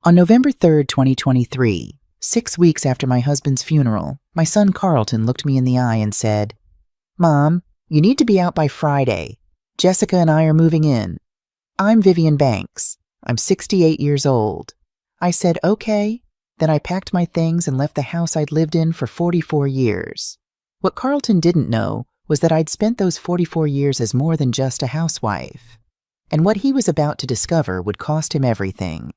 On November 3rd, 2023, 6 weeks after my husband's funeral, my son Carlton looked me in the eye and said, "Mom, you need to be out by Friday. Jessica and I are moving in. I'm Vivian Banks. I'm 68 years old." I said, "Okay." Then I packed my things and left the house I'd lived in for 44 years. What Carlton didn't know was that I'd spent those 44 years as more than just a housewife. And what he was about to discover would cost him everything.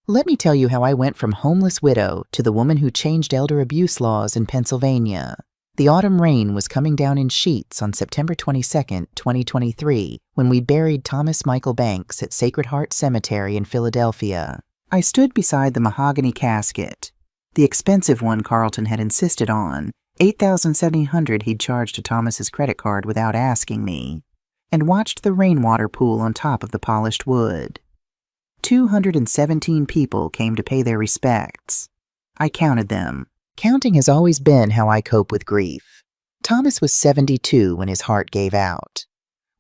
Let me tell you how I went from homeless widow to the woman who changed elder abuse laws in Pennsylvania. The autumn rain was coming down in sheets on September 22nd, 2023, when we buried Thomas Michael Banks at Sacred Heart Cemetery in Philadelphia. I stood beside the mahogany casket, the expensive one Carlton had insisted on, $8,700 he'd charged to Thomas's credit card without asking me, and watched the rainwater pool on top of the polished wood. 217 people came to pay their respects. I counted them. Counting has always been how I cope with grief. Thomas was 72 when his heart gave out.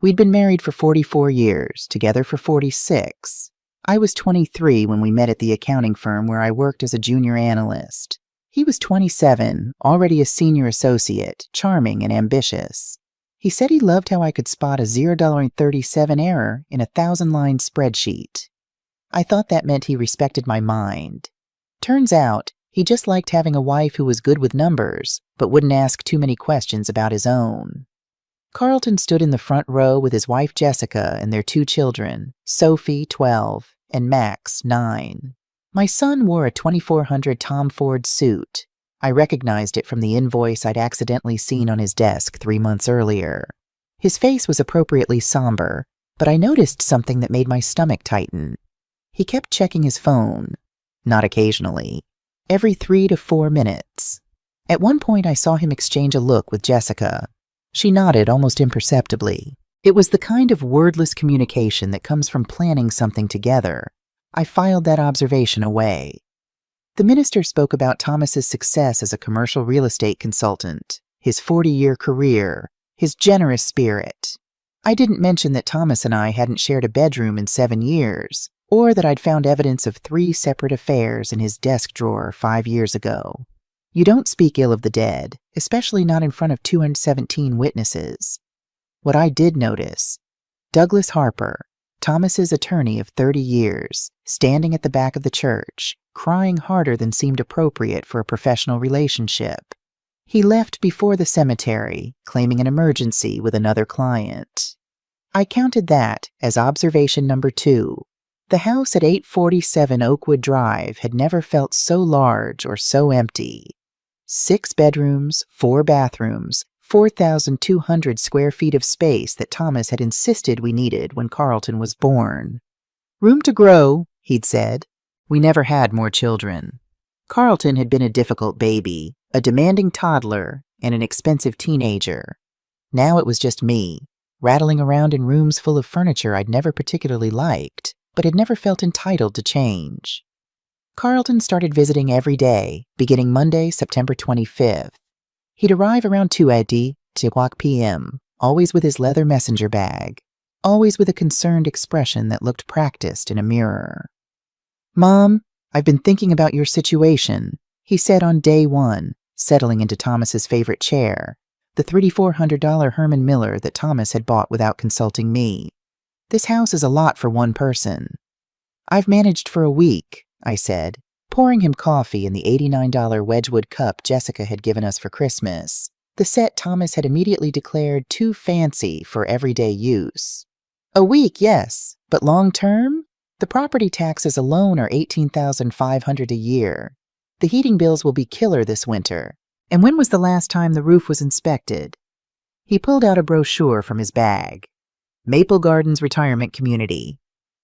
We'd been married for 44 years, together for 46. I was 23 when we met at the accounting firm where I worked as a junior analyst. He was 27, already a senior associate, charming and ambitious. He said he loved how I could spot a $0.37 error in a 1,000-line spreadsheet. I thought that meant he respected my mind. Turns out, he just liked having a wife who was good with numbers, but wouldn't ask too many questions about his own. Carlton stood in the front row with his wife Jessica and their 2 children, Sophie, 12, and Max, 9. My son wore a 2400 Tom Ford suit. I recognized it from the invoice I'd accidentally seen on his desk 3 months earlier. His face was appropriately somber, but I noticed something that made my stomach tighten. He kept checking his phone. Not occasionally. Every 3 to 4 minutes. At one point I saw him exchange a look with Jessica. She nodded almost imperceptibly. It was the kind of wordless communication that comes from planning something together. I filed that observation away. The minister spoke about Thomas's success as a commercial real estate consultant, his 40-year career, his generous spirit. I didn't mention that Thomas and I hadn't shared a bedroom in 7 years, or that I'd found evidence of 3 separate affairs in his desk drawer 5 years ago. You don't speak ill of the dead, especially not in front of 217 witnesses. What I did notice, Douglas Harper, Thomas's attorney of 30 years, standing at the back of the church, crying harder than seemed appropriate for a professional relationship. He left before the cemetery, claiming an emergency with another client. I counted that as observation number 2. The house at 847 Oakwood Drive had never felt so large or so empty. 6 bedrooms, 4 bathrooms, 4,200 square feet of space that Thomas had insisted we needed when Carlton was born. "Room to grow," he'd said. We never had more children. Carlton had been a difficult baby, a demanding toddler, and an expensive teenager. Now it was just me, rattling around in rooms full of furniture I'd never particularly liked, but had never felt entitled to change. Carlton started visiting every day, beginning Monday, September 25th. He'd arrive around 2:00 p.m., always with his leather messenger bag, always with a concerned expression that looked practiced in a mirror. "Mom, I've been thinking about your situation," he said on day 1, settling into Thomas's favorite chair, the $3,400 Herman Miller that Thomas had bought without consulting me. "This house is a lot for one person." "I've managed for a week," I said, pouring him coffee in the $89 Wedgwood cup Jessica had given us for Christmas, the set Thomas had immediately declared too fancy for everyday use. "A week, yes, but long-term? The property taxes alone are $18,500 a year. The heating bills will be killer this winter. And when was the last time the roof was inspected?" He pulled out a brochure from his bag. "Maple Gardens Retirement Community."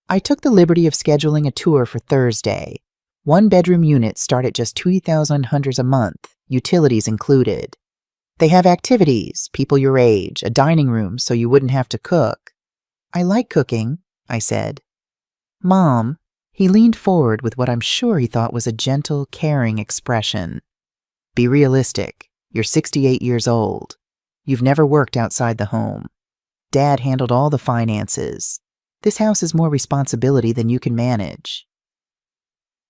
I took the liberty of scheduling a tour for Thursday. 1-bedroom units start at just $2,000 a month, utilities included. They have activities, people your age, a dining room so you wouldn't have to cook. "I like cooking," I said. "Mom," he leaned forward with what I'm sure he thought was a gentle, caring expression. "Be realistic. You're 68 years old. You've never worked outside the home. Dad handled all the finances. This house is more responsibility than you can manage."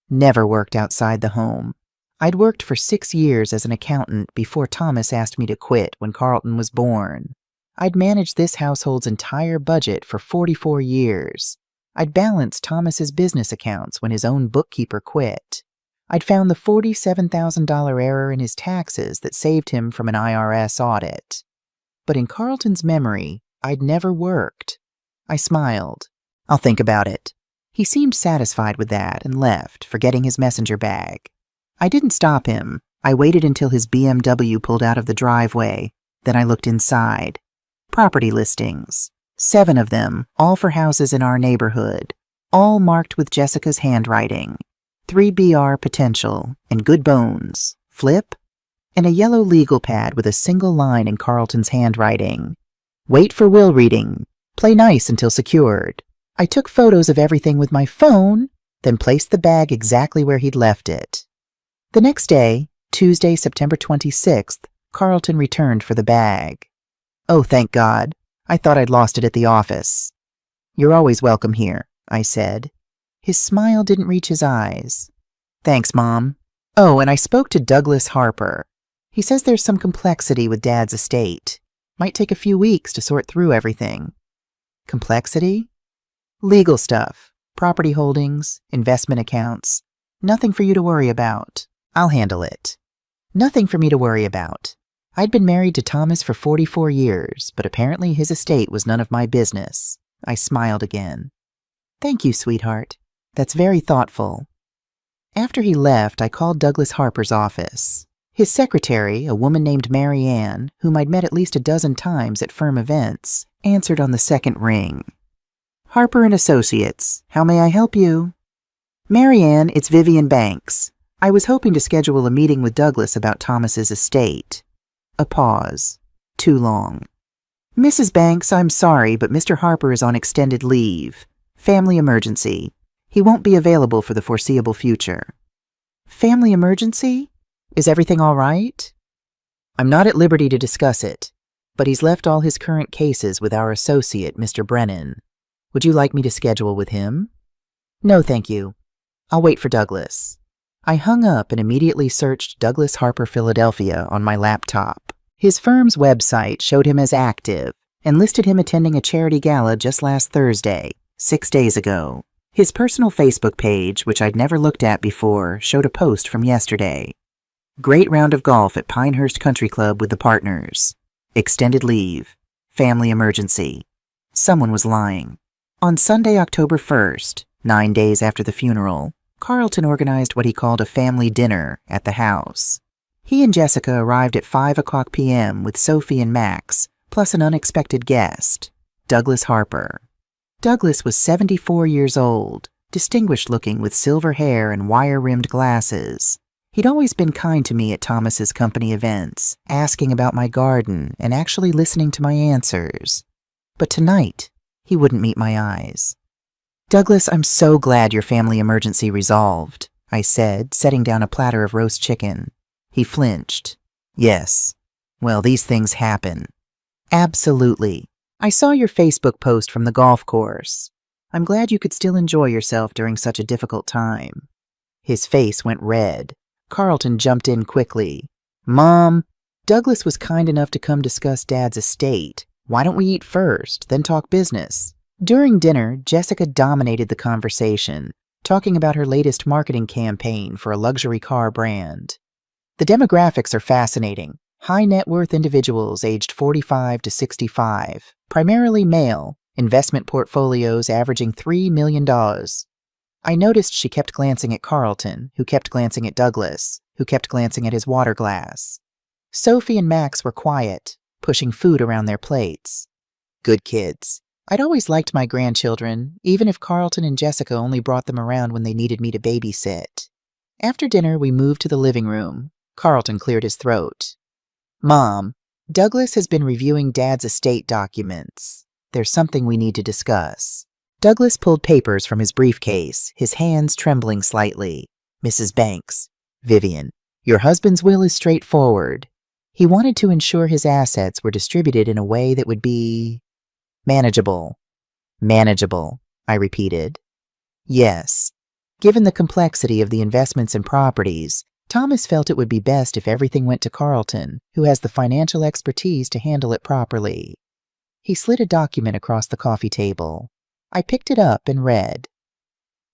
Never worked outside the home. I'd worked for 6 years as an accountant before Thomas asked me to quit when Carlton was born. I'd managed this household's entire budget for 44 years. I'd balanced Thomas's business accounts when his own bookkeeper quit. I'd found the $47,000 error in his taxes that saved him from an IRS audit. But in Carlton's memory, I'd never worked. I smiled. I'll think about it. He seemed satisfied with that and left, forgetting his messenger bag. I didn't stop him. I waited until his BMW pulled out of the driveway. Then I looked inside. Property listings. 7 of them, all for houses in our neighborhood, all marked with Jessica's handwriting. 3BR potential and good bones, flip, and a yellow legal pad with a single line in Carlton's handwriting. Wait for will reading. Play nice until secured. I took photos of everything with my phone, then placed the bag exactly where he'd left it. The next day, Tuesday, September 26th, Carlton returned for the bag. Oh, thank God. I thought I'd lost it at the office. You're always welcome here, I said. His smile didn't reach his eyes. Thanks, Mom. Oh, and I spoke to Douglas Harper. He says there's some complexity with Dad's estate. Might take a few weeks to sort through everything. Complexity? Legal stuff, property holdings, investment accounts. Nothing for you to worry about. I'll handle it. Nothing for me to worry about. I'd been married to Thomas for 44 years, but apparently his estate was none of my business. I smiled again. Thank you, sweetheart. That's very thoughtful. After he left, I called Douglas Harper's office. His secretary, a woman named Mary Ann, whom I'd met at least a dozen times at firm events, answered on the second ring. Harper and Associates, how may I help you? Mary Ann, it's Vivian Banks. I was hoping to schedule a meeting with Douglas about Thomas's estate. A pause. Too long. Mrs. Banks, I'm sorry, but Mr. Harper is on extended leave. Family emergency. He won't be available for the foreseeable future. Family emergency? Is everything all right? I'm not at liberty to discuss it, but he's left all his current cases with our associate, Mr. Brennan. Would you like me to schedule with him? No, thank you. I'll wait for Douglas. I hung up and immediately searched Douglas Harper Philadelphia on my laptop. His firm's website showed him as active and listed him attending a charity gala just last Thursday, 6 days ago. His personal Facebook page, which I'd never looked at before, showed a post from yesterday. Great round of golf at Pinehurst Country Club with the partners. Extended leave. Family emergency. Someone was lying. On Sunday, October 1st, 9 days after the funeral, Carlton organized what he called a family dinner at the house. He and Jessica arrived at 5:00 p.m. with Sophie and Max, plus an unexpected guest, Douglas Harper. Douglas was 74 years old, distinguished-looking with silver hair and wire-rimmed glasses. He'd always been kind to me at Thomas's company events, asking about my garden and actually listening to my answers. But tonight, he wouldn't meet my eyes. Douglas, I'm so glad your family emergency resolved, I said, setting down a platter of roast chicken. He flinched. Yes. Well, these things happen. Absolutely. I saw your Facebook post from the golf course. I'm glad you could still enjoy yourself during such a difficult time. His face went red. Carlton jumped in quickly. Mom, Douglas was kind enough to come discuss Dad's estate. Why don't we eat first, then talk business? During dinner, Jessica dominated the conversation, talking about her latest marketing campaign for a luxury car brand. The demographics are fascinating. High net worth individuals aged 45 to 65, primarily male, investment portfolios averaging $3 million. I noticed she kept glancing at Carlton, who kept glancing at Douglas, who kept glancing at his water glass. Sophie and Max were quiet, pushing food around their plates. Good kids. I'd always liked my grandchildren, even if Carlton and Jessica only brought them around when they needed me to babysit. After dinner, we moved to the living room. Carlton cleared his throat. Mom, Douglas has been reviewing Dad's estate documents. There's something we need to discuss. Douglas pulled papers from his briefcase, his hands trembling slightly. Mrs. Banks, Vivian, your husband's will is straightforward. He wanted to ensure his assets were distributed in a way that would be manageable. Manageable, I repeated. Yes. Given the complexity of the investments and properties, Thomas felt it would be best if everything went to Carlton, who has the financial expertise to handle it properly. He slid a document across the coffee table. I picked it up and read,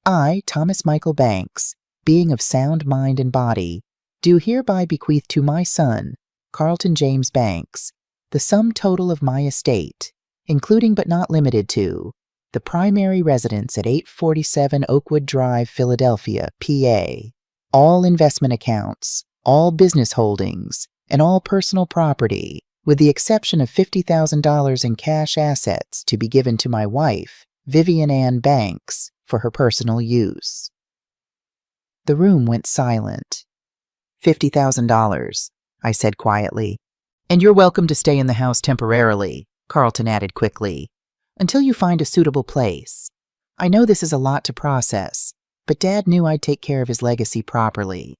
I, Thomas Michael Banks, being of sound mind and body, do hereby bequeath to my son, Carlton James Banks, the sum total of my estate, including but not limited to the primary residence at 847 Oakwood Drive, Philadelphia, PA, all investment accounts, all business holdings, and all personal property, with the exception of $50,000 in cash assets to be given to my wife, Vivian Ann Banks, for her personal use. The room went silent. $50,000, I said quietly. And you're welcome to stay in the house temporarily, Carlton added quickly, until you find a suitable place. I know this is a lot to process, but Dad knew I'd take care of his legacy properly.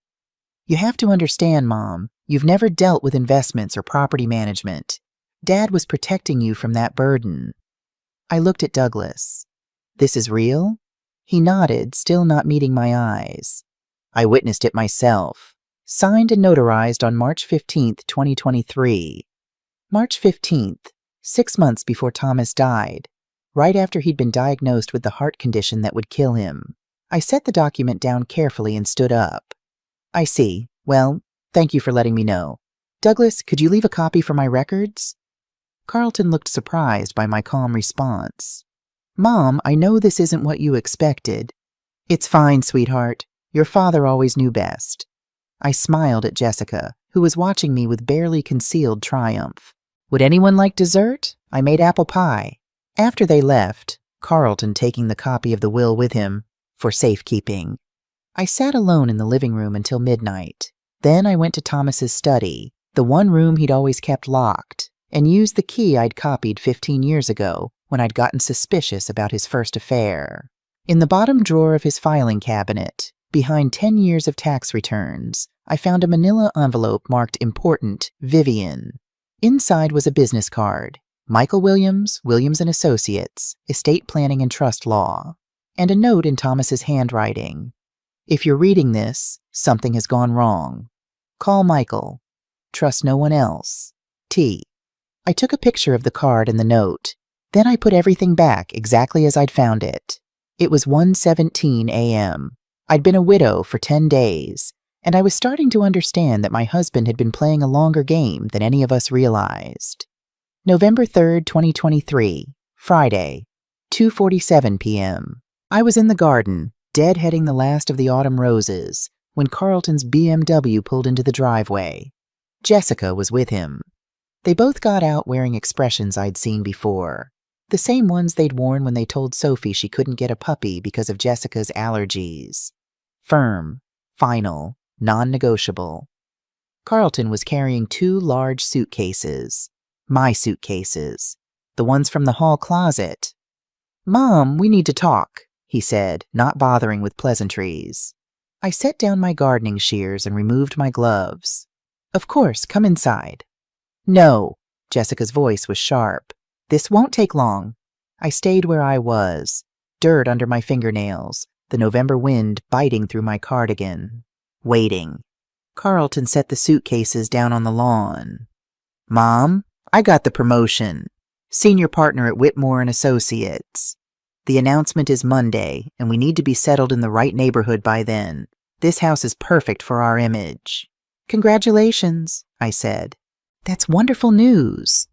You have to understand, Mom, you've never dealt with investments or property management. Dad was protecting you from that burden. I looked at Douglas. This is real? He nodded, still not meeting my eyes. I witnessed it myself. Signed and notarized on March 15th, 2023. March 15th, 6 months before Thomas died, right after he'd been diagnosed with the heart condition that would kill him. I set the document down carefully and stood up. I see. Well, thank you for letting me know. Douglas, could you leave a copy for my records? Carlton looked surprised by my calm response. Mom, I know this isn't what you expected. It's fine, sweetheart. Your father always knew best. I smiled at Jessica, who was watching me with barely concealed triumph. Would anyone like dessert? I made apple pie. After they left, Carlton taking the copy of the will with him, for safekeeping, I sat alone in the living room until midnight. Then I went to Thomas's study, the one room he'd always kept locked, and used the key I'd copied 15 years ago when I'd gotten suspicious about his first affair. In the bottom drawer of his filing cabinet, behind 10 years of tax returns, I found a manila envelope marked Important, Vivian. Inside was a business card, Michael Williams, Williams & Associates, Estate Planning and Trust Law, and a note in Thomas's handwriting. If you're reading this, something has gone wrong. Call Michael. Trust no one else. T. I took a picture of the card and the note. Then I put everything back exactly as I'd found it. It was 1:17 a.m. I'd been a widow for 10 days, and I was starting to understand that my husband had been playing a longer game than any of us realized. November 3rd, 2023, Friday, 2:47 p.m. I was in the garden, deadheading the last of the autumn roses, when Carlton's BMW pulled into the driveway. Jessica was with him. They both got out wearing expressions I'd seen before, the same ones they'd worn when they told Sophie she couldn't get a puppy because of Jessica's allergies. Firm, final, non-negotiable. Carlton was carrying 2 large suitcases. My suitcases. The ones from the hall closet. Mom, we need to talk, he said, not bothering with pleasantries. I set down my gardening shears and removed my gloves. Of course, come inside. No, Jessica's voice was sharp. This won't take long. I stayed where I was, dirt under my fingernails, the November wind biting through my cardigan. Waiting. Carlton set the suitcases down on the lawn. Mom, I got the promotion. Senior partner at Whitmore and Associates. The announcement is Monday, and we need to be settled in the right neighborhood by then. This house is perfect for our image. Congratulations, I said. That's wonderful news.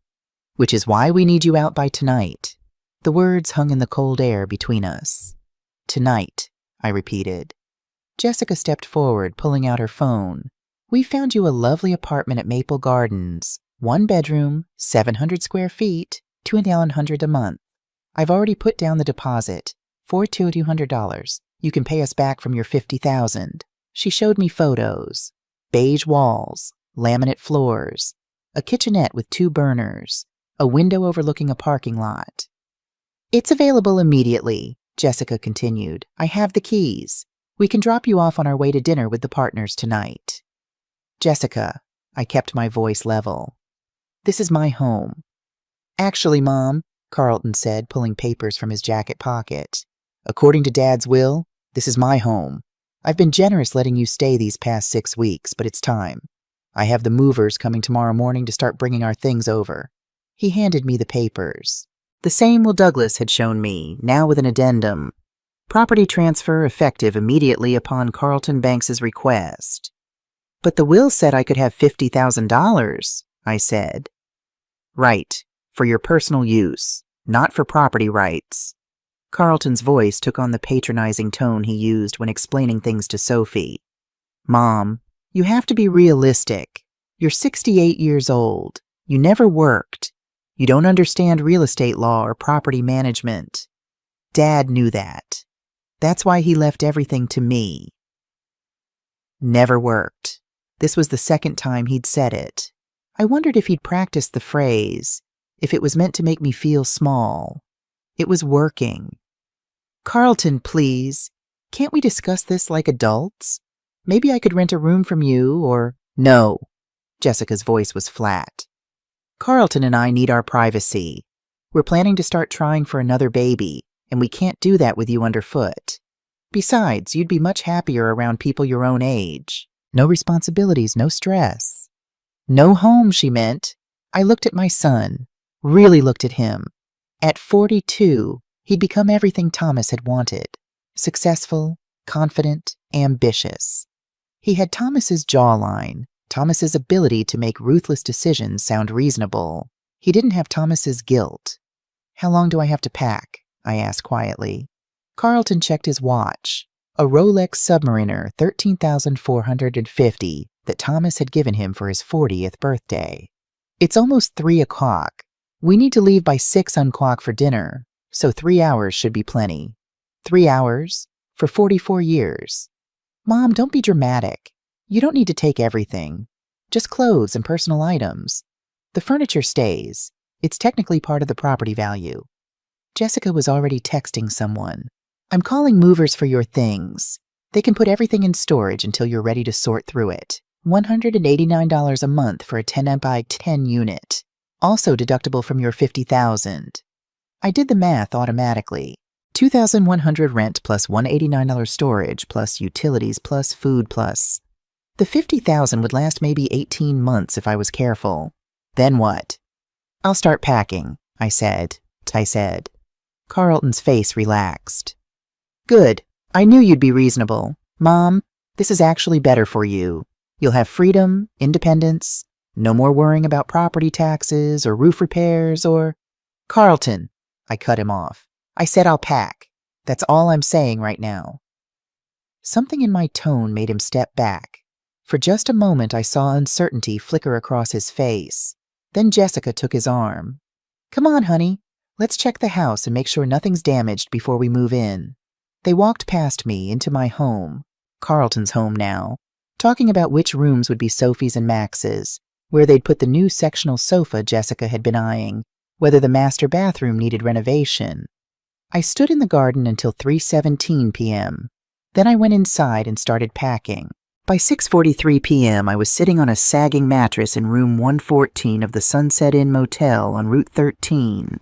Which is why we need you out by tonight. The words hung in the cold air between us. Tonight, I repeated. Jessica stepped forward, pulling out her phone. We found you a lovely apartment at Maple Gardens. 1 bedroom, 700 square feet, $2,100 a month. I've already put down the deposit, $200. You can pay us back from your $50,000. She showed me photos. Beige walls, laminate floors, a kitchenette with 2 burners, a window overlooking a parking lot. It's available immediately, Jessica continued. I have the keys. We can drop you off on our way to dinner with the partners tonight. Jessica, I kept my voice level. This is my home. Actually, Mom, Carlton said, pulling papers from his jacket pocket. According to Dad's will, This is my home. I've been generous letting you stay these past 6 weeks, but it's time. I have the movers coming tomorrow morning to start bringing our things over." He handed me the papers. The same Will Douglas had shown me, now with an addendum. Property transfer effective immediately upon Carlton Banks's request. "But the will said I could have $50,000, I said. "Right, for your personal use, not for property rights." Carlton's voice took on the patronizing tone he used when explaining things to Sophie. "Mom, you have to be realistic. You're 68 years old. You never worked. You don't understand real estate law or property management. Dad knew that. That's why he left everything to me." Never worked. This was the second time he'd said it. I wondered if he'd practiced the phrase, if it was meant to make me feel small. It was working. "Carlton, please. Can't we discuss this like adults? Maybe I could rent a room from you, or—" "No." Jessica's voice was flat. "Carlton and I need our privacy. We're planning to start trying for another baby, and we can't do that with you underfoot. Besides, you'd be much happier around people your own age. No responsibilities, no stress." No home, she meant. I looked at my son, really looked at him. At 42, he'd become everything Thomas had wanted. Successful, confident, ambitious. He had Thomas's jawline, Thomas's ability to make ruthless decisions sound reasonable. He didn't have Thomas's guilt. "How long do I have to pack?" I asked quietly. Carlton checked his watch, a Rolex Submariner 13,450 that Thomas had given him for his 40th birthday. "It's almost 3 o'clock. We need to leave by 6 on clock for dinner, so 3 hours should be plenty." 3 hours? For 44 years. "Mom, don't be dramatic. You don't need to take everything. Just clothes and personal items. The furniture stays. It's technically part of the property value." Jessica was already texting someone. "I'm calling movers for your things. They can put everything in storage until you're ready to sort through it. $189 a month for a 10x10 unit. Also deductible from your $50,000. I did the math automatically. $2,100 rent plus $189 storage plus utilities plus food plus. The $50,000 would last maybe 18 months if I was careful. Then what? "I'll start packing," I said. Carlton's face relaxed. "Good. I knew you'd be reasonable. Mom, this is actually better for you. You'll have freedom, independence, no more worrying about property taxes or roof repairs or—" "Carlton," I cut him off. "I said I'll pack. That's all I'm saying right now." Something in my tone made him step back. For just a moment I saw uncertainty flicker across his face. Then Jessica took his arm. "Come on, honey. Let's check the house and make sure nothing's damaged before we move in." They walked past me into my home, Carlton's home now, talking about which rooms would be Sophie's and Max's, where they'd put the new sectional sofa Jessica had been eyeing, whether the master bathroom needed renovation. I stood in the garden until 3:17 p.m. Then I went inside and started packing. By 6:43 p.m., I was sitting on a sagging mattress in room 114 of the Sunset Inn Motel on Route 13.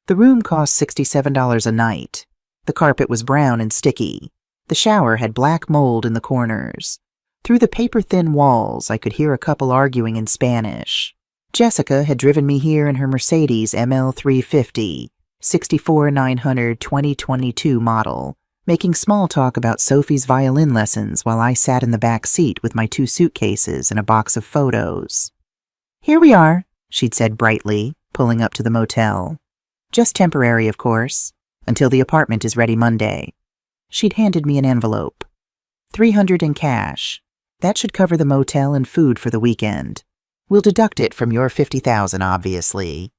The room cost $67 a night. The carpet was brown and sticky. The shower had black mold in the corners. Through the paper-thin walls, I could hear a couple arguing in Spanish. Jessica had driven me here in her Mercedes ML350, 64-900 2022 model, making small talk about Sophie's violin lessons while I sat in the back seat with my 2 suitcases and a box of photos. "Here we are," she'd said brightly, pulling up to the motel. "Just temporary, of course, until the apartment is ready Monday." She'd handed me an envelope. $300 in cash. That should cover the motel and food for the weekend. We'll deduct it from your $50,000, obviously.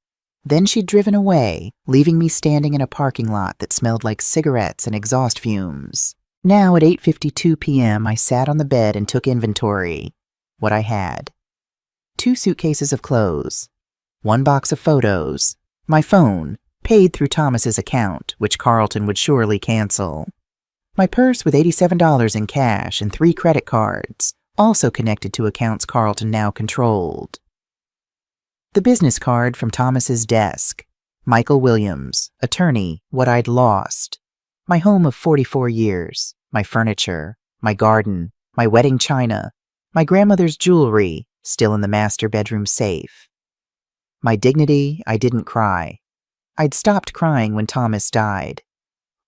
Then she'd driven away, leaving me standing in a parking lot that smelled like cigarettes and exhaust fumes. Now at 8:52 p.m., I sat on the bed and took inventory. What I had. 2 suitcases of clothes. 1 box of photos. My phone, paid through Thomas's account, which Carlton would surely cancel. My purse with $87 in cash and 3 credit cards, also connected to accounts Carlton now controlled. The business card from Thomas's desk. Michael Williams, attorney, what I'd lost. My home of 44 years, my furniture, my garden, my wedding china, my grandmother's jewelry still in the master bedroom safe. My dignity, I didn't cry. I'd stopped crying when Thomas died.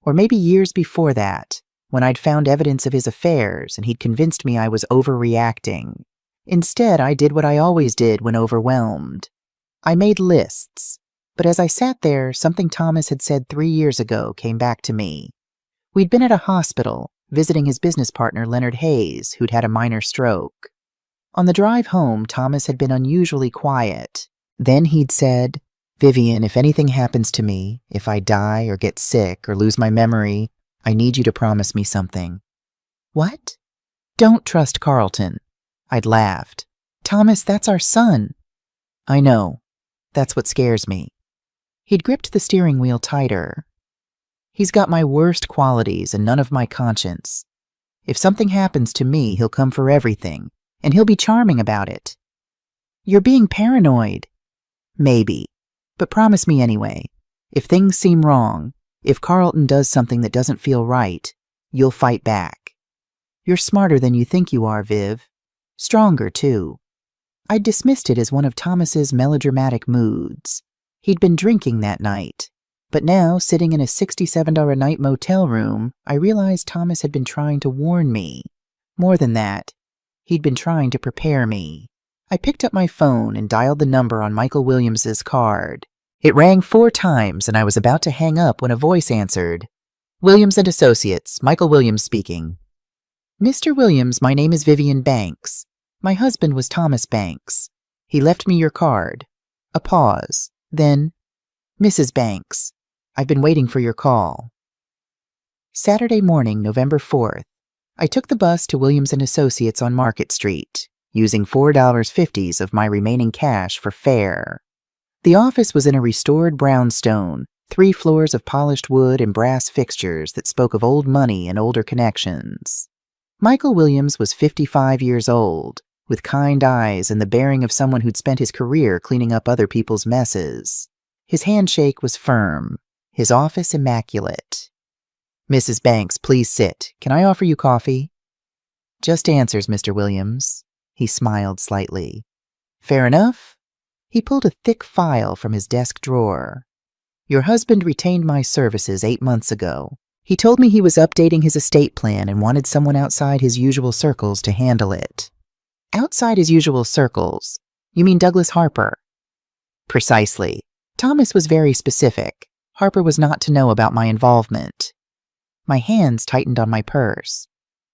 Or maybe years before that, when I'd found evidence of his affairs and he'd convinced me I was overreacting. Instead, I did what I always did when overwhelmed. I made lists. But as I sat there, something Thomas had said 3 years ago came back to me. We'd been at a hospital, visiting his business partner Leonard Hayes, who'd had a minor stroke. On the drive home, Thomas had been unusually quiet. Then he'd said, "Vivian, if anything happens to me, if I die or get sick or lose my memory, I need you to promise me something." "What?" "Don't trust Carlton." I'd laughed. "Thomas, that's our son." "I know. That's what scares me." He'd gripped the steering wheel tighter. "He's got my worst qualities and none of my conscience. If something happens to me, he'll come for everything, and he'll be charming about it." "You're being paranoid." "Maybe. But promise me anyway. If things seem wrong, if Carlton does something that doesn't feel right, you'll fight back. You're smarter than you think you are, Viv. Stronger, too." I'd dismissed it as one of Thomas's melodramatic moods. He'd been drinking that night. But now, sitting in a $67 a night motel room, I realized Thomas had been trying to warn me. More than that, he'd been trying to prepare me. I picked up my phone and dialed the number on Michael Williams's card. It rang 4 times, and I was about to hang up when a voice answered. "Williams and Associates, Michael Williams speaking." "Mr. Williams, my name is Vivian Banks. My husband was Thomas Banks. He left me your card." A pause. Then, "Mrs. Banks, I've been waiting for your call." Saturday morning, November 4th. I took the bus to Williams and Associates on Market Street, using $4.50 of my remaining cash for fare. The office was in a restored brownstone, 3 floors of polished wood and brass fixtures that spoke of old money and older connections. Michael Williams was 55 years old, with kind eyes and the bearing of someone who'd spent his career cleaning up other people's messes. His handshake was firm, his office immaculate. "Mrs. Banks, please sit. Can I offer you coffee?" "Just answers, Mr. Williams." He smiled slightly. "Fair enough?" He pulled a thick file from his desk drawer. "Your husband retained my services 8 months ago. He told me he was updating his estate plan and wanted someone outside his usual circles to handle it." "Outside his usual circles? You mean Douglas Harper?" "Precisely. Thomas was very specific. Harper was not to know about my involvement." My hands tightened on my purse.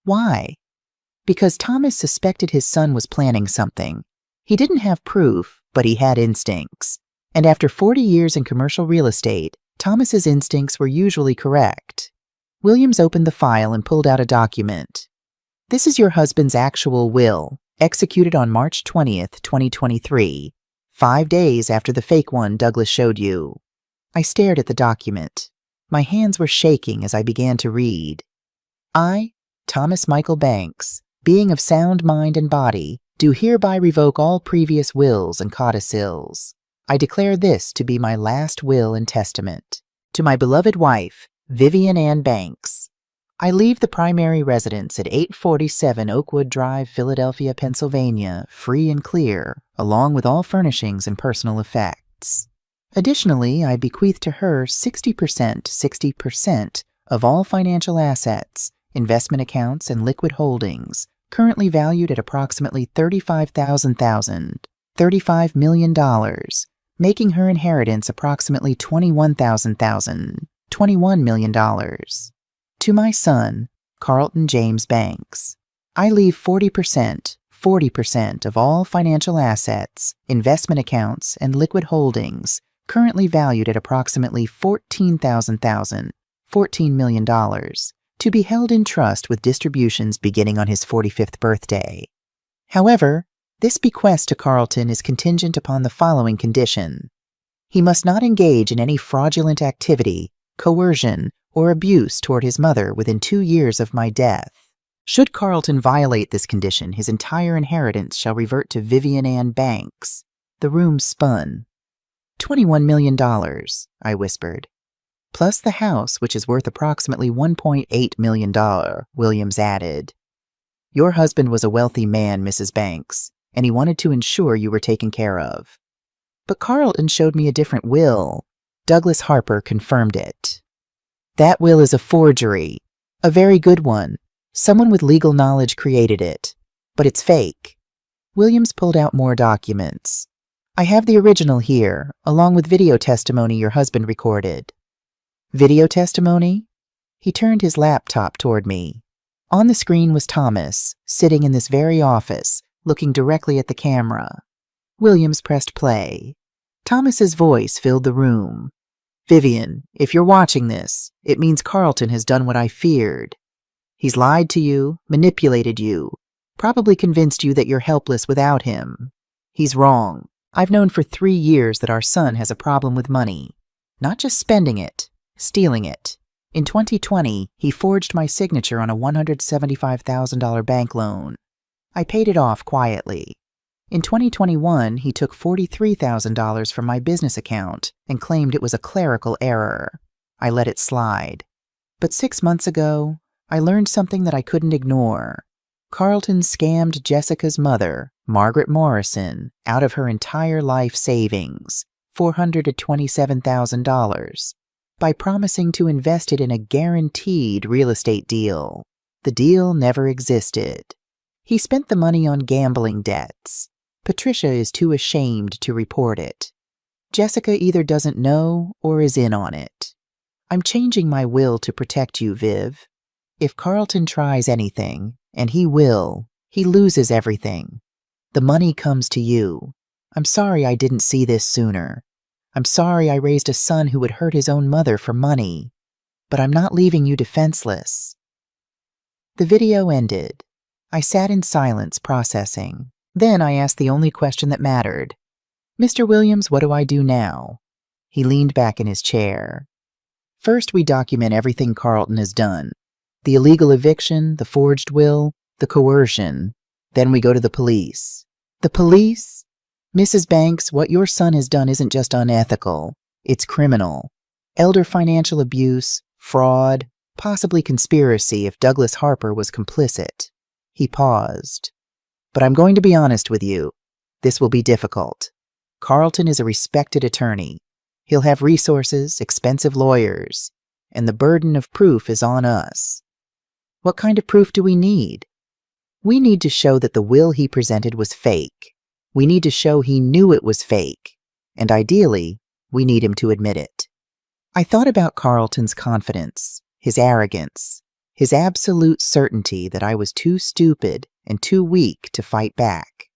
"Why?" "Because Thomas suspected his son was planning something. He didn't have proof, but he had instincts. And after 40 years in commercial real estate, Thomas's instincts were usually correct." Williams opened the file and pulled out a document. "This is your husband's actual will, executed on March 20th, 2023, 5 days after the fake one Douglas showed you." I stared at the document. My hands were shaking as I began to read. "I, Thomas Michael Banks, being of sound mind and body, do hereby revoke all previous wills and codicils. I declare this to be my last will and testament. To my beloved wife, Vivian Ann Banks. I leave the primary residence at 847 Oakwood Drive, Philadelphia, Pennsylvania, free and clear, along with all furnishings and personal effects. Additionally, I bequeath to her 60% of all financial assets, investment accounts, and liquid holdings, currently valued at approximately $35 million, making her inheritance approximately $21 million. To my son, Carlton James Banks, I leave 40% of all financial assets, investment accounts, and liquid holdings, currently valued at approximately $14 million, to be held in trust with distributions beginning on his 45th birthday. However, this bequest to Carlton is contingent upon the following condition. He must not engage in any fraudulent activity, coercion, or abuse toward his mother within 2 years of my death. Should Carlton violate this condition, his entire inheritance shall revert to Vivian Ann Banks." The room spun. $21 million, I whispered. Plus the house, which is worth approximately $1.8 million, Williams added. Your husband was a wealthy man, Mrs. Banks, and he wanted to ensure you were taken care of. But Carlton showed me a different will. Douglas Harper confirmed it. That will is a forgery. A very good one. Someone with legal knowledge created it. But it's fake. Williams pulled out more documents. I have the original here, along with video testimony your husband recorded. Video testimony? He turned his laptop toward me. On the screen was Thomas, sitting in this very office, looking directly at the camera. Williams pressed play. Thomas's voice filled the room. Vivian, if you're watching this, it means Carlton has done what I feared. He's lied to you, manipulated you, probably convinced you that you're helpless without him. He's wrong. I've known for 3 years that our son has a problem with money. Not just spending it, stealing it. In 2020, he forged my signature on a $175,000 bank loan. I paid it off quietly. In 2021, he took $43,000 from my business account and claimed it was a clerical error. I let it slide. But 6 months ago, I learned something that I couldn't ignore. Carlton scammed Jessica's mother, Margaret Morrison, out of her entire life savings, $427,000, by promising to invest it in a guaranteed real estate deal. The deal never existed. He spent the money on gambling debts. Patricia is too ashamed to report it. Jessica either doesn't know or is in on it. I'm changing my will to protect you, Viv. If Carlton tries anything, and he will, he loses everything. The money comes to you. I'm sorry I didn't see this sooner. I'm sorry I raised a son who would hurt his own mother for money. But I'm not leaving you defenseless. The video ended. I sat in silence, processing. Then I asked the only question that mattered. Mr. Williams, what do I do now? He leaned back in his chair. First, we document everything Carlton has done. The illegal eviction, the forged will, the coercion. Then we go to the police. The police? Mrs. Banks, what your son has done isn't just unethical. It's criminal. Elder financial abuse, fraud, possibly conspiracy if Douglas Harper was complicit. He paused. But I'm going to be honest with you. This will be difficult. Carlton is a respected attorney. He'll have resources, expensive lawyers, and the burden of proof is on us. What kind of proof do we need? We need to show that the will he presented was fake. We need to show he knew it was fake. And ideally, we need him to admit it. I thought about Carlton's confidence, his arrogance, his absolute certainty that I was too stupid and too weak to fight back.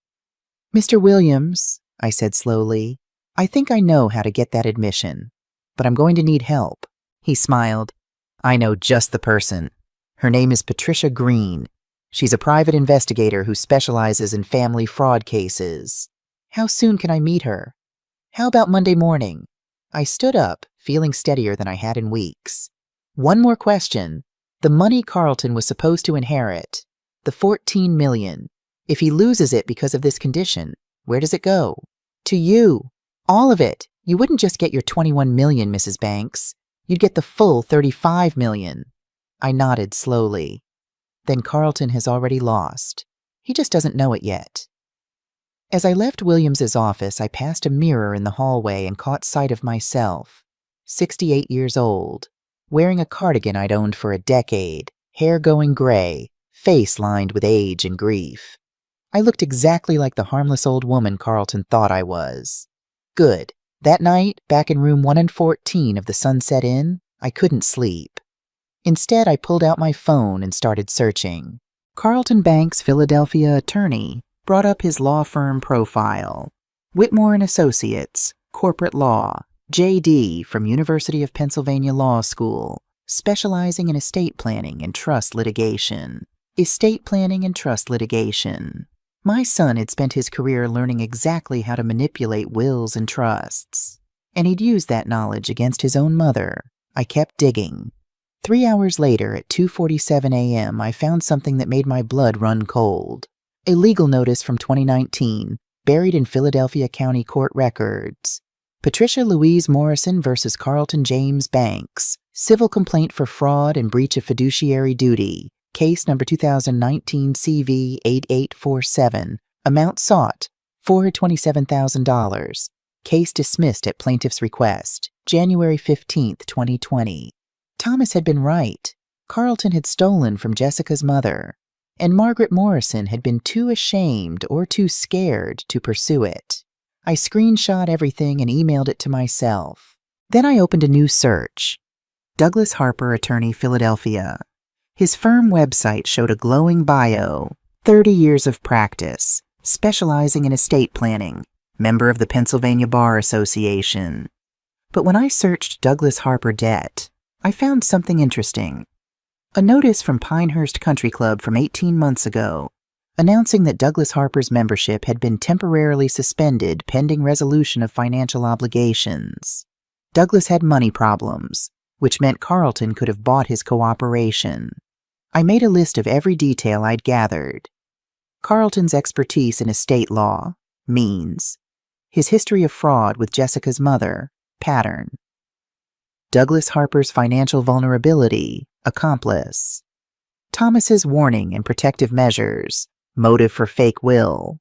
Mr. Williams, I said slowly, I think I know how to get that admission, but I'm going to need help. He smiled. I know just the person. Her name is Patricia Green. She's a private investigator who specializes in family fraud cases. How soon can I meet her? How about Monday morning? I stood up, feeling steadier than I had in weeks. One more question. The money Carlton was supposed to inherit, the $14 million. If he loses it because of this condition, where does it go? To you. All of it. You wouldn't just get your $21 million, Mrs. Banks. You'd get the full $35 million. I nodded slowly. Then Carlton has already lost. He just doesn't know it yet. As I left Williams's office, I passed a mirror in the hallway and caught sight of myself, 68 years old, wearing a cardigan I'd owned for a decade, hair going gray, face lined with age and grief. I looked exactly like the harmless old woman Carlton thought I was. Good. That night, back in room 114 of the Sunset Inn, I couldn't sleep. Instead, I pulled out my phone and started searching. Carlton Banks, Philadelphia attorney, brought up his law firm profile. Whitmore & Associates, corporate law, J.D. from University of Pennsylvania Law School, specializing in estate planning and trust litigation. Estate planning and trust litigation. My son had spent his career learning exactly how to manipulate wills and trusts, and he'd used that knowledge against his own mother. I kept digging. 3 hours later, at 2:47 a.m., I found something that made my blood run cold. A legal notice from 2019, buried in Philadelphia County Court records. Patricia Louise Morrison versus Carlton James Banks. Civil complaint for fraud and breach of fiduciary duty. Case number 2019 CV 8847. Amount sought, $427,000. Case dismissed at plaintiff's request. January 15, 2020. Thomas had been right. Carlton had stolen from Jessica's mother, and Margaret Morrison had been too ashamed or too scared to pursue it. I screenshot everything and emailed it to myself. Then I opened a new search. Douglas Harper, attorney, Philadelphia. His firm website showed a glowing bio, 30 years of practice, specializing in estate planning, member of the Pennsylvania Bar Association. But when I searched Douglas Harper debt, I found something interesting. A notice from Pinehurst Country Club from 18 months ago, announcing that Douglas Harper's membership had been temporarily suspended pending resolution of financial obligations. Douglas had money problems, which meant Carlton could have bought his cooperation. I made a list of every detail I'd gathered. Carlton's expertise in estate law, means. His history of fraud with Jessica's mother, pattern. Douglas Harper's financial vulnerability, accomplice. Thomas's warning and protective measures, motive for fake will.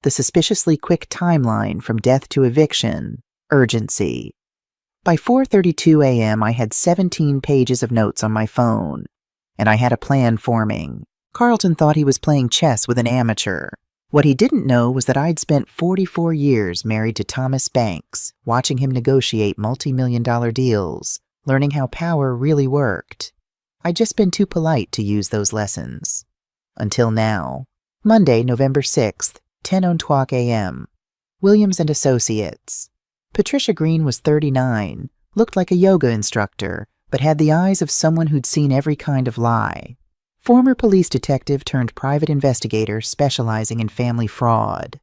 The suspiciously quick timeline from death to eviction, urgency. By 4:32 a.m. I had 17 pages of notes on my phone, and I had a plan forming. Carlton thought he was playing chess with an amateur. What he didn't know was that I'd spent 44 years married to Thomas Banks, watching him negotiate multi-million-dollar deals, learning how power really worked. I'd just been too polite to use those lessons. Until now. Monday, November 6th, 10:02 a.m. Williams & Associates. Patricia Green was 39, looked like a yoga instructor, but had the eyes of someone who'd seen every kind of lie. Former police detective turned private investigator specializing in family fraud.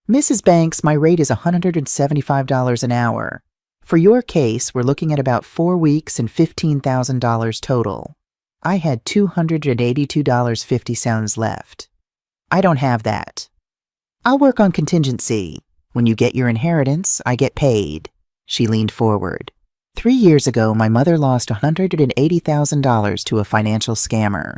Mrs. Banks, my rate is $175 an hour. For your case, we're looking at about 4 weeks and $15,000 total. I had $282.50 left. I don't have that. I'll work on contingency. When you get your inheritance, I get paid. She leaned forward. 3 years ago, my mother lost $180,000 to a financial scammer.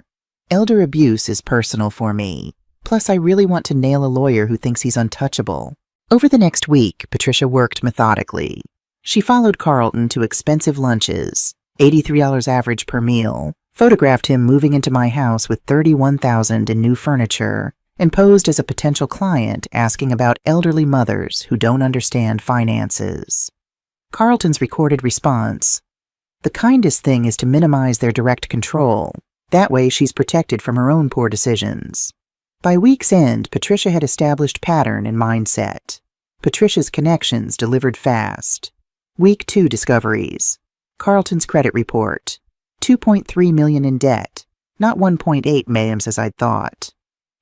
Elder abuse is personal for me. Plus, I really want to nail a lawyer who thinks he's untouchable. Over the next week, Patricia worked methodically. She followed Carlton to expensive lunches, $83 average per meal, photographed him moving into my house with $31,000 in new furniture, and posed as a potential client asking about elderly mothers who don't understand finances. Carlton's recorded response: "The kindest thing is to minimize their direct control. That way she's protected from her own poor decisions." By week's end, Patricia had established pattern and mindset. Patricia's connections delivered fast. Week 2 discoveries. Carlton's credit report. $2.3 million in debt, not $1.8 million as I'd thought,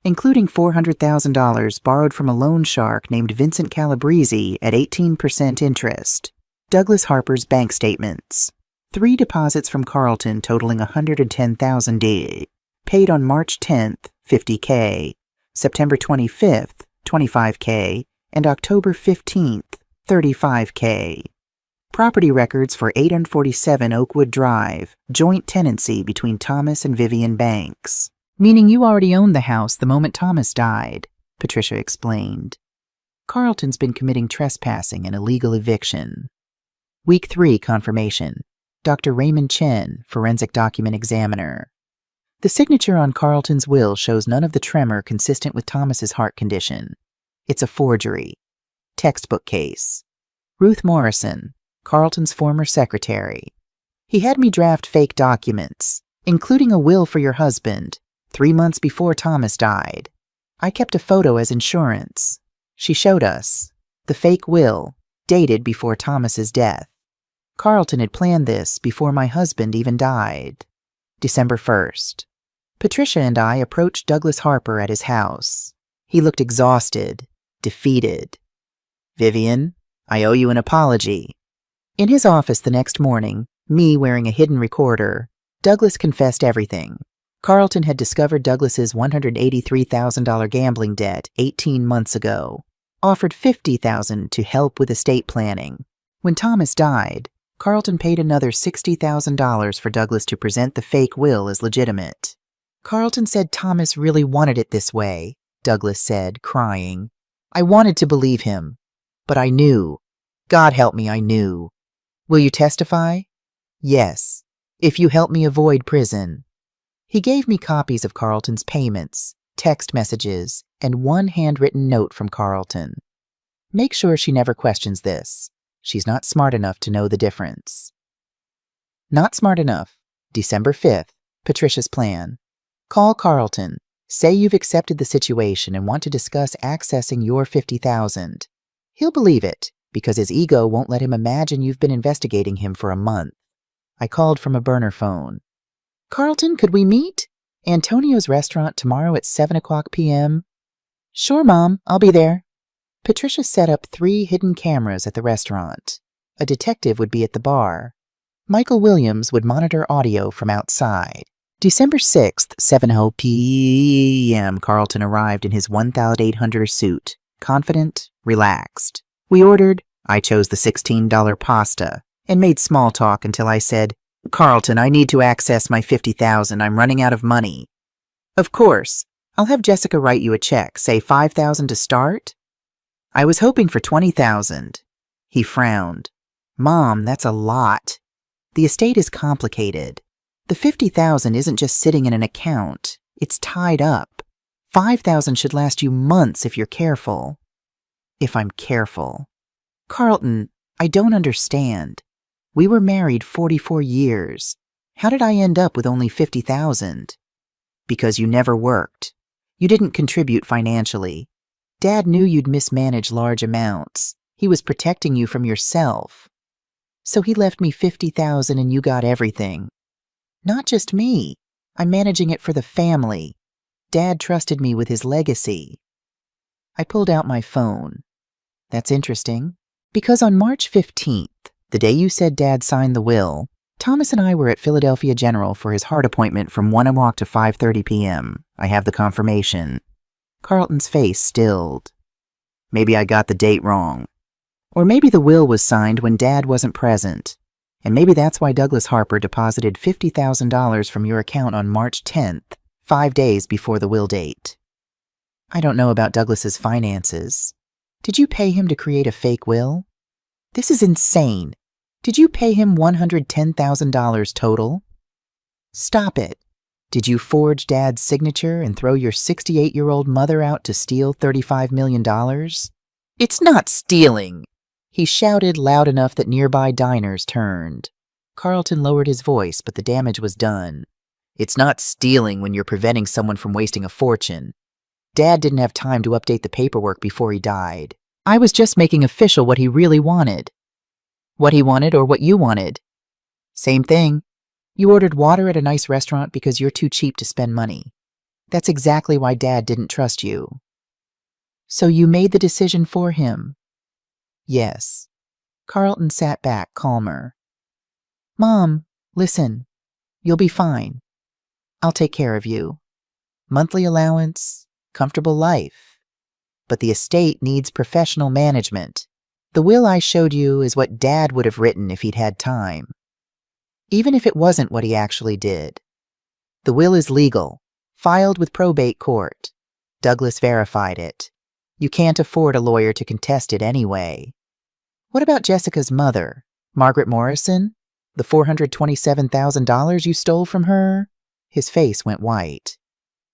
including $400,000 borrowed from a loan shark named Vincent Calabrese at 18% interest. Douglas Harper's bank statements. 3 deposits from Carlton totaling $110,000, paid on March 10th, $50K, September 25th, $25K, and October 15th, $35K. Property records for 847 Oakwood Drive, joint tenancy between Thomas and Vivian Banks. Meaning you already owned the house the moment Thomas died, Patricia explained. Carlton's been committing trespassing and illegal eviction. Week 3 confirmation. Dr. Raymond Chen, forensic document examiner. The signature on Carlton's will shows none of the tremor consistent with Thomas's heart condition. It's a forgery. Textbook case. Ruth Morrison, Carlton's former secretary. He had me draft fake documents, including a will for your husband, 3 months before Thomas died. I kept a photo as insurance. She showed us. The fake will, dated before Thomas's death. Carlton had planned this before my husband even died. December 1st. Patricia and I approached Douglas Harper at his house. He looked exhausted, defeated. "Vivian, I owe you an apology." In his office the next morning, me wearing a hidden recorder, Douglas confessed everything. Carlton had discovered Douglas's $183,000 gambling debt 18 months ago. offered $50,000 to help with estate planning. When Thomas died, Carlton paid another $60,000 for Douglas to present the fake will as legitimate. Carlton said Thomas really wanted it this way, Douglas said, crying. I wanted to believe him, but I knew. God help me, I knew. Will you testify? Yes, if you help me avoid prison. He gave me copies of Carlton's payments, text messages, and one handwritten note from Carlton. Make sure she never questions this. She's not smart enough to know the difference. Not smart enough. December 5th, Patricia's plan. Call Carlton. Say you've accepted the situation and want to discuss accessing your $50,000. He'll believe it, because his ego won't let him imagine you've been investigating him for a month. I called from a burner phone. Carlton, could we meet? Antonio's restaurant tomorrow at 7 o'clock p.m. Sure, Mom, I'll be there. Patricia set up 3 hidden cameras at the restaurant. A detective would be at the bar. Michael Williams would monitor audio from outside. December 6th, 7:00 p.m., Carlton arrived in his 1,800 suit, confident, relaxed. We ordered. I chose the $16 pasta and made small talk until I said, Carlton, I need to access my $50,000. I'm running out of money. Of course. I'll have Jessica write you a check, say $5,000 to start. I was hoping for $20,000. He frowned. Mom, that's a lot. The estate is complicated. The $50,000 isn't just sitting in an account. It's tied up. $5,000 should last you months if you're careful. If I'm careful. Carlton, I don't understand. We were married 44 years. How did I end up with only $50,000? Because you never worked. You didn't contribute financially. Dad knew you'd mismanage large amounts. He was protecting you from yourself. So he left me $50,000 and you got everything. Not just me. I'm managing it for the family. Dad trusted me with his legacy. I pulled out my phone. That's interesting. Because on March 15th, the day you said Dad signed the will, Thomas and I were at Philadelphia General for his heart appointment from 1 o'clock to 5:30 p.m. I have the confirmation. Carlton's face stilled. Maybe I got the date wrong. Or maybe the will was signed when Dad wasn't present. And maybe that's why Douglas Harper deposited $50,000 from your account on March 10th, 5 days before the will date. I don't know about Douglas's finances. Did you pay him to create a fake will? This is insane. Did you pay him $110,000 total? Stop it. Did you forge Dad's signature and throw your 68-year-old mother out to steal $35 million? It's not stealing. He shouted loud enough that nearby diners turned. Carlton lowered his voice, but the damage was done. It's not stealing when you're preventing someone from wasting a fortune. Dad didn't have time to update the paperwork before he died. I was just making official what he really wanted. What he wanted or what you wanted? Same thing. You ordered water at a nice restaurant because you're too cheap to spend money. That's exactly why Dad didn't trust you. So you made the decision for him? Yes. Carlton sat back, calmer. Mom, listen. You'll be fine. I'll take care of you. Monthly allowance, comfortable life. But the estate needs professional management. The will I showed you is what Dad would have written if he'd had time. Even if it wasn't what he actually did. The will is legal, filed with probate court. Douglas verified it. You can't afford a lawyer to contest it anyway. What about Jessica's mother, Margaret Morrison? The $427,000 you stole from her? His face went white.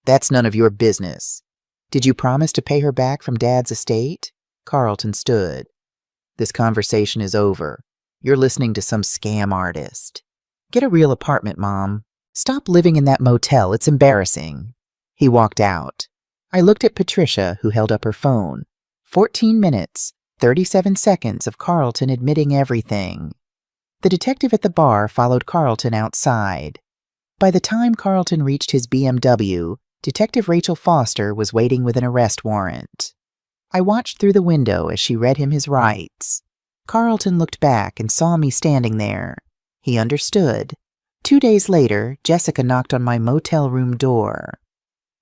That's none of your business. Did you promise to pay her back from Dad's estate? Carlton stood. This conversation is over. You're listening to some scam artist. Get a real apartment, Mom. Stop living in that motel. It's embarrassing. He walked out. I looked at Patricia, who held up her phone. 14 minutes, 37 seconds of Carlton admitting everything. The detective at the bar followed Carlton outside. By the time Carlton reached his BMW, Detective Rachel Foster was waiting with an arrest warrant. I watched through the window as she read him his rights. Carlton looked back and saw me standing there. He understood. 2 days later, Jessica knocked on my motel room door.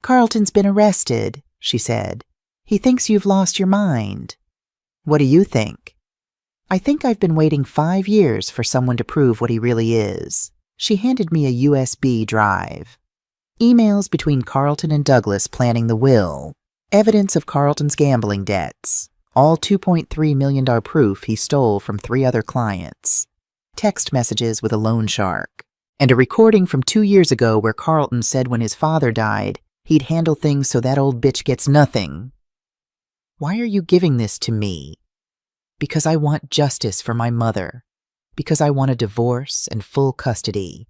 Carlton's been arrested, she said. He thinks you've lost your mind. What do you think? I think I've been waiting 5 years for someone to prove what he really is. She handed me a USB drive. Emails between Carlton and Douglas planning the will. Evidence of Carlton's gambling debts. All $2.3 million proof he stole from 3 other clients. Text messages with a loan shark. And a recording from 2 years ago where Carlton said when his father died, he'd handle things so that old bitch gets nothing. Why are you giving this to me? Because I want justice for my mother. Because I want a divorce and full custody.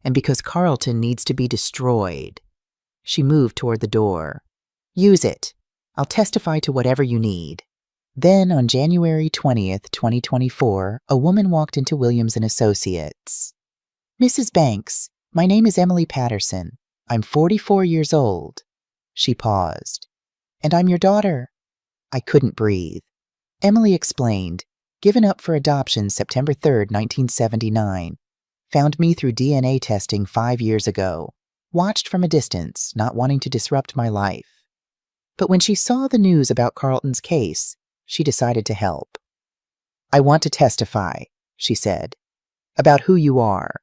And because Carlton needs to be destroyed. She moved toward the door. Use it. I'll testify to whatever you need. Then, on January 20th, 2024, a woman walked into Williams & Associates. Mrs. Banks, my name is Emily Patterson. I'm 44 years old. She paused. And I'm your daughter. I couldn't breathe. Emily explained, given up for adoption September 3rd, 1979. Found me through DNA testing 5 years ago. Watched from a distance, not wanting to disrupt my life. But when she saw the news about Carlton's case, she decided to help. I want to testify, she said, about who you are.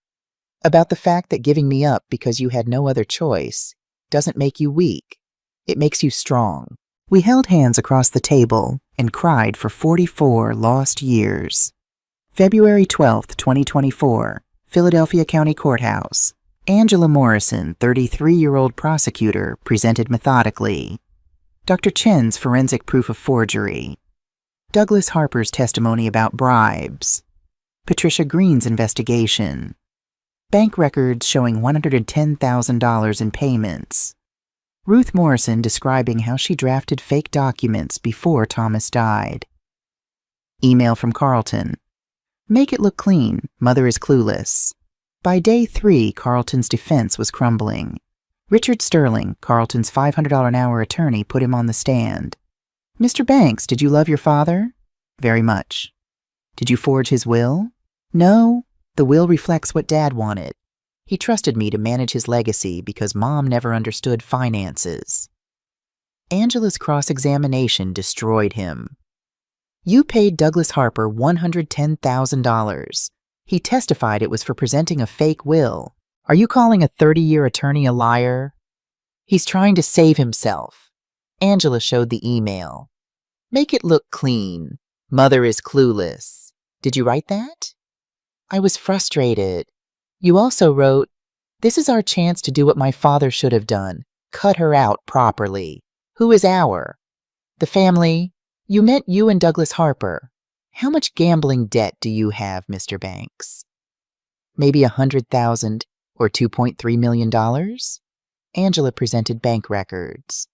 About the fact that giving me up because you had no other choice doesn't make you weak. It makes you strong. We held hands across the table and cried for 44 lost years. February 12th, 2024, Philadelphia County Courthouse. Angela Morrison, 33-year-old prosecutor, presented methodically. Dr. Chen's forensic proof of forgery. Douglas Harper's testimony about bribes. Patricia Green's investigation. Bank records showing $110,000 in payments. Ruth Morrison describing how she drafted fake documents before Thomas died. Email from Carlton. Make it look clean. Mother is clueless. By day 3, Carlton's defense was crumbling. Richard Sterling, Carlton's $500 an hour attorney, put him on the stand. Mr. Banks, did you love your father? Very much. Did you forge his will? No. The will reflects what Dad wanted. He trusted me to manage his legacy because Mom never understood finances. Angela's cross-examination destroyed him. You paid Douglas Harper $110,000. He testified it was for presenting a fake will. Are you calling a 30-year attorney a liar? He's trying to save himself. Angela showed the email. Make it look clean. Mother is clueless. Did you write that? I was frustrated. You also wrote, this is our chance to do what my father should have done. Cut her out properly. Who is our? The family. You meant you and Douglas Harper. How much gambling debt do you have, Mr. Banks? Maybe $100,000 or $2.3 million? Angela presented bank records.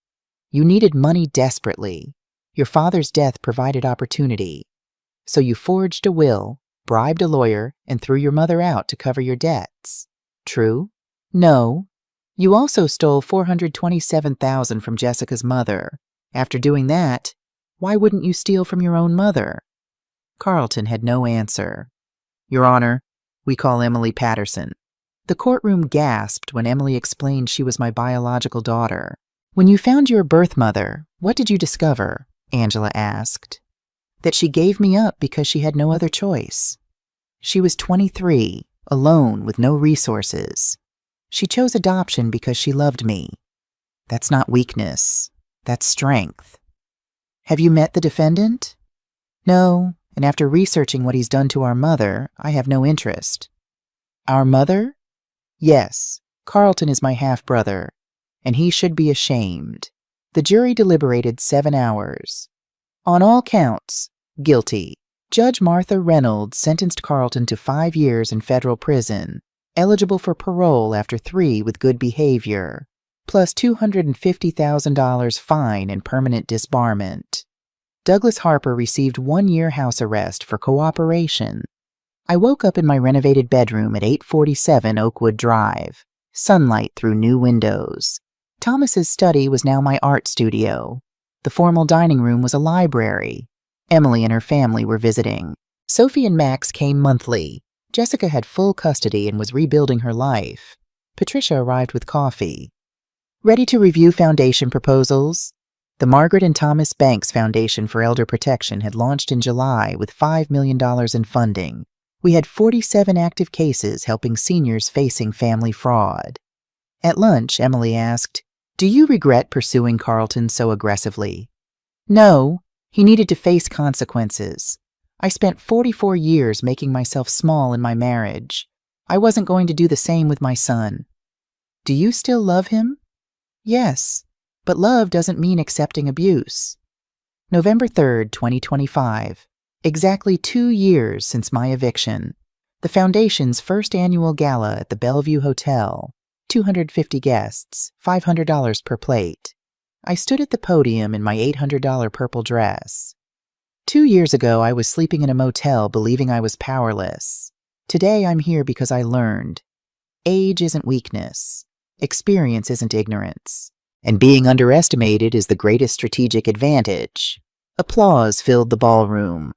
You needed money desperately. Your father's death provided opportunity. So you forged a will, bribed a lawyer, and threw your mother out to cover your debts. True? No. You also stole $427,000 from Jessica's mother. After doing that, why wouldn't you steal from your own mother? Carlton had no answer. Your Honor, we call Emily Patterson. The courtroom gasped when Emily explained she was my biological daughter. When you found your birth mother, what did you discover? Angela asked. That she gave me up because she had no other choice. She was 23, alone with no resources. She chose adoption because she loved me. That's not weakness. That's strength. Have you met the defendant? No, and after researching what he's done to our mother, I have no interest. Our mother? Yes, Carlton is my half-brother, and he should be ashamed. The jury deliberated 7 hours. On all counts, guilty. Judge Martha Reynolds sentenced Carlton to 5 years in federal prison, eligible for parole after 3 with good behavior, plus $250,000 fine and permanent disbarment. Douglas Harper received 1 year house arrest for cooperation. I woke up in my renovated bedroom at 847 Oakwood Drive, sunlight through new windows. Thomas's study was now my art studio. The formal dining room was a library. Emily and her family were visiting. Sophie and Max came monthly. Jessica had full custody and was rebuilding her life. Patricia arrived with coffee. Ready to review foundation proposals? The Margaret and Thomas Banks Foundation for Elder Protection had launched in July with $5 million in funding. We had 47 active cases helping seniors facing family fraud. At lunch, Emily asked, "Do you regret pursuing Carlton so aggressively?" "No, he needed to face consequences. I spent 44 years making myself small in my marriage. I wasn't going to do the same with my son." "Do you still love him?" "Yes, but love doesn't mean accepting abuse." November 3rd, 2025. Exactly 2 years since my eviction. The Foundation's first annual gala at the Bellevue Hotel. 250 guests, $500 per plate. I stood at the podium in my $800 purple dress. 2 years ago, I was sleeping in a motel believing I was powerless. Today, I'm here because I learned. Age isn't weakness. Experience isn't ignorance. And being underestimated is the greatest strategic advantage. Applause filled the ballroom.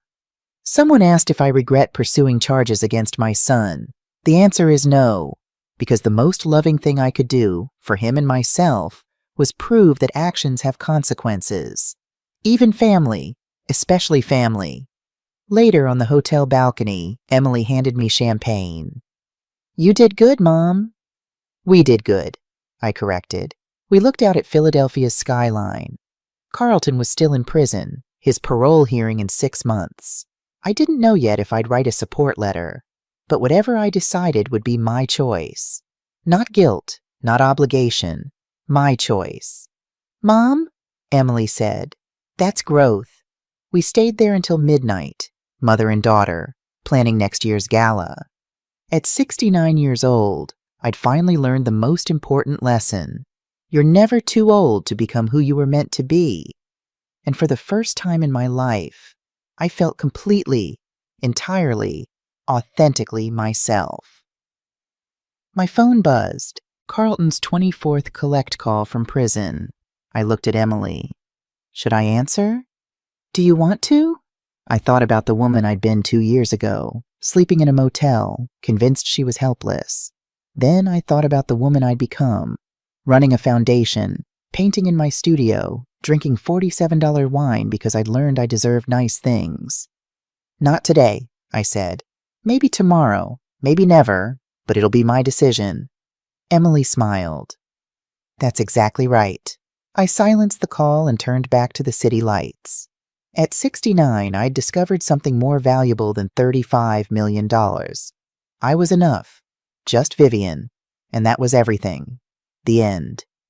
Someone asked if I regret pursuing charges against my son. The answer is no, because the most loving thing I could do, for him and myself, was prove that actions have consequences. Even family, especially family. Later on the hotel balcony, Emily handed me champagne. "You did good, Mom." "We did good," I corrected. We looked out at Philadelphia's skyline. Carlton was still in prison, his parole hearing in 6 months. I didn't know yet if I'd write a support letter, but whatever I decided would be my choice. Not guilt, not obligation, my choice. "Mom," Emily said, "that's growth." We stayed there until midnight, mother and daughter, planning next year's gala. At 69 years old, I'd finally learned the most important lesson. You're never too old to become who you were meant to be. And for the first time in my life, I felt completely, entirely, authentically myself. My phone buzzed. Carlton's 24th collect call from prison. I looked at Emily. Should I answer? "Do you want to?" I thought about the woman I'd been 2 years ago, sleeping in a motel, convinced she was helpless. Then I thought about the woman I'd become, running a foundation, painting in my studio, drinking $47 wine because I'd learned I deserved nice things. "Not today," I said. "Maybe tomorrow, maybe never, but it'll be my decision." Emily smiled. "That's exactly right." I silenced the call and turned back to the city lights. At 69, I'd discovered something more valuable than $35 million. I was enough, just Vivian, and that was everything. The end.